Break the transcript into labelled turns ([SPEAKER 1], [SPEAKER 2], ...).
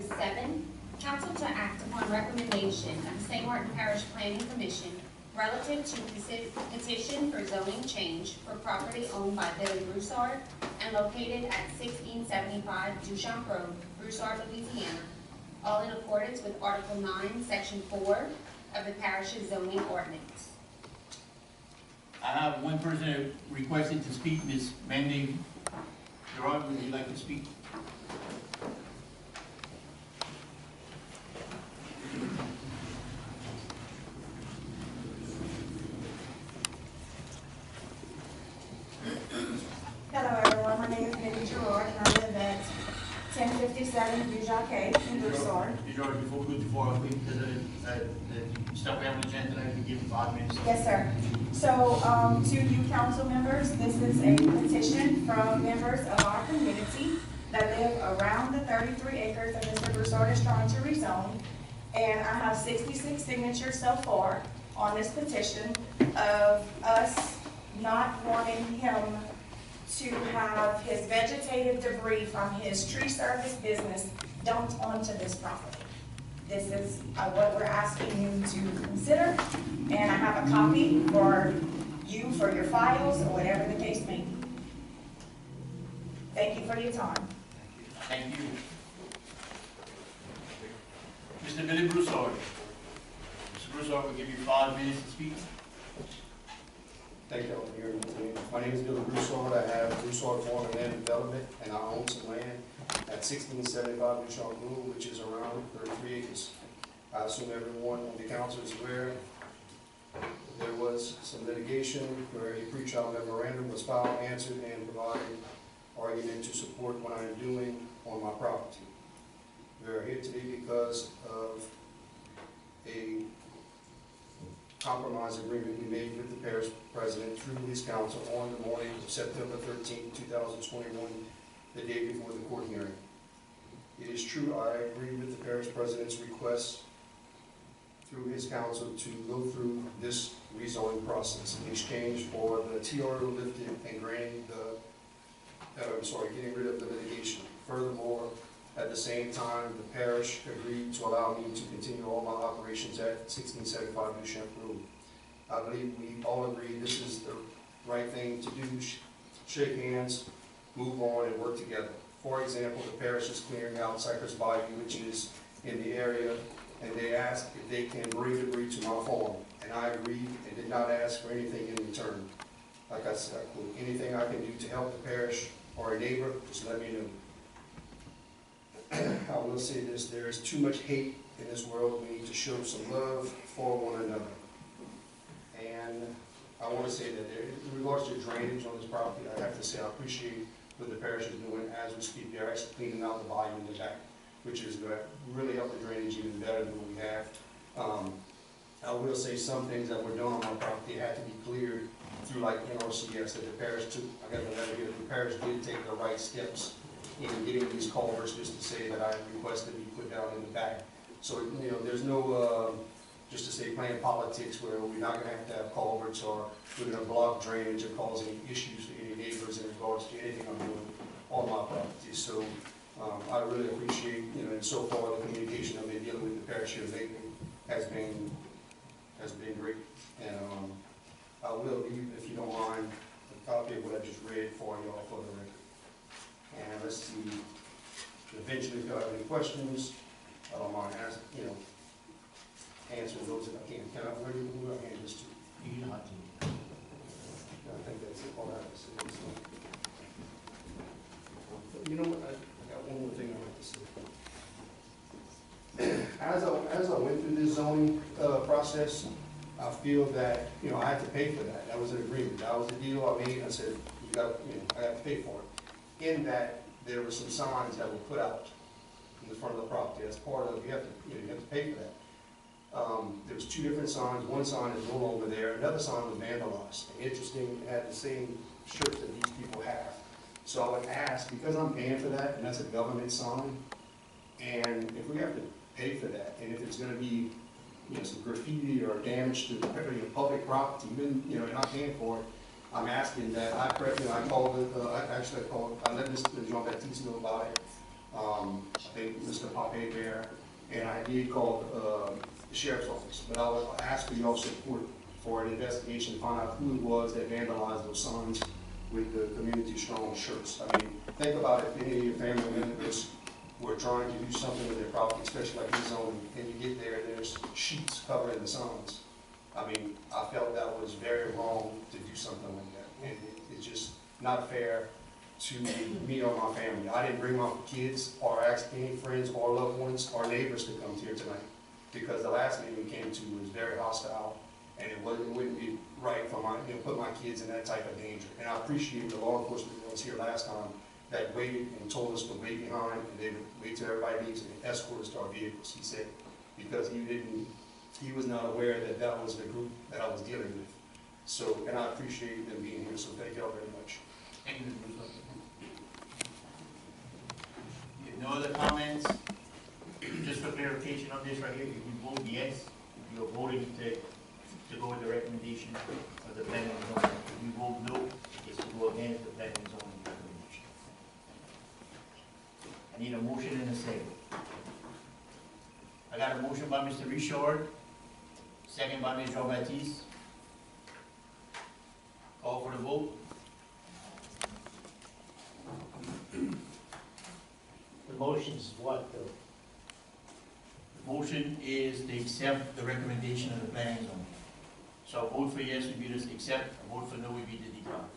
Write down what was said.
[SPEAKER 1] 7, council to act upon recommendation of the St. Martin Parish Planning Commission relative to petition for zoning change for property owned by Billy Broussard and located at 1675 Duchamp Road, Broussard, Louisiana, all in accordance with Article 9, Section 4 of the parish's zoning ordinance.
[SPEAKER 2] I have one person requesting to speak, Ms. Mandy. Gerard, would you like to speak?
[SPEAKER 3] Hello everyone, my name is Mindy Gerard and I live at 1057 Dujac in Broussard.
[SPEAKER 2] Gerard, before we go too far, please, because the stuff we have on the agenda tonight, we give you 5 minutes.
[SPEAKER 3] Yes, sir. So, to you council members, this is a petition from members of our community that live around the 33 acres that Mr. Broussard is trying to rezone. And I have 66 signatures so far on this petition of us not wanting him to have his vegetative debris from his tree service business dumped onto this property. This is what we're asking you to consider, and I have a copy for you for your files or whatever the case may be. Thank you for your time.
[SPEAKER 2] Thank you. Mr. Billy Broussard. Mr. Broussard will give you 5 minutes to speak.
[SPEAKER 4] Thank you all for hearing me today. My name is Billy Broussard. I have Broussard Farm and Land Development, and I own some land at 1675 Duchamp Road, which is around 33 acres. I assume everyone on the council is aware there was some litigation where a pre-trial memorandum was filed, answered, and provided argument to support what I am doing on my property. We are here today because of a compromise agreement we made with the parish president through his council on the morning of September 13, 2021, the day before the court hearing. It is true, I agree with the parish president's request through his council to go through this rezoning process in exchange for the TRO lifted and getting rid of the litigation. Furthermore, at the same time, the parish agreed to allow me to continue all my operations at 1675 Duchamp Road. I believe we all agree this is the right thing to do, shake hands, move on, and work together. For example, the parish is clearing out Cypress Bayou, which is in the area, and they asked if they can bring debris to my farm, and I agreed and did not ask for anything in return. Like I said, anything I can do to help the parish or a neighbor, just let me know. I will say this, there is too much hate in this world. We need to show some love for one another. And I want to say that in regards to drainage on this property, I have to say I appreciate what the parish is doing as we speak. They're actually cleaning out the volume in the back, which is going to really help the drainage even better than what we have. I will say some things that were done on my property had to be cleared through like NRCS that the parish took. I got the letter here, the parish did take the right steps in getting these culverts, just to say that I requested to be put down in the back. So, you know, there's no, just to say playing politics where we're not going to have culverts or we're going to block drainage or cause any issues to any neighbors in regards to anything I'm doing on my property. So I really appreciate, you know, and so far the communication I've been dealing with the parish here lately has been great. And I will leave, if you don't mind, a copy of what I just read for y'all for the record. And let's see, eventually if y'all have any questions, I don't mind answering those if I can. Where do I hand this to?
[SPEAKER 2] You don't have to.
[SPEAKER 4] I think that's it, all I have to say. So, you know what, I got one more thing I'd like to say. As I went through this zoning process, I feel that, you know, I had to pay for that. That was an agreement. That was a deal I made. I said, I got to pay for it. In that, there were some signs that were put out in the front of the property. That's part of, you have to pay for that. There was 2 different signs. One sign is no longer there. Another sign was vandalized. And interesting, it had the same shirt that these people have. So I would ask, because I'm paying for that, and that's a government sign, and if we have to pay for that, and if it's going to be, you know, some graffiti or damage to the public property, even, you know, you're not paying for it, I'm asking that I let Mr. Jean-Baptiste know about it. I think Mr. Pompey there, and I did call the sheriff's office, but I would ask for your support for an investigation to find out who it was that vandalized those signs with the Community Strong shirts. I mean, think about if any of your family members were trying to do something with their property, especially like this zone, and you get there and there's sheets covering the signs. I mean, I felt that was very wrong to do something like that, and it's just not fair to me or my family. I didn't bring my kids or ask any friends or loved ones or neighbors to come here tonight, because the last meeting we came to was very hostile, and it wouldn't be right for my, put my kids in that type of danger. And I appreciate the law enforcement that was here last time that waited and told us to wait behind, and they would wait till everybody leaves and escort us to our vehicles, he said, because he was not aware that that was the group that I was dealing with. So, and I appreciate them being here, so thank y'all very much.
[SPEAKER 2] Thank you, Mr. Russo. No other comments? Just for clarification on this right here, if you vote yes, you're voting to go with the recommendation of the planning and zoning. If you vote no, it's to go against the planning and zoning recommendation. I need a motion and a second. I got a motion by Mr. Richard, second by Ms. Jean-Baptiste. Call for the vote.
[SPEAKER 5] The motion is what, though?
[SPEAKER 2] The motion is to accept the recommendation of the planning zone. So a vote for yes would be to accept, a vote for no would be to decline.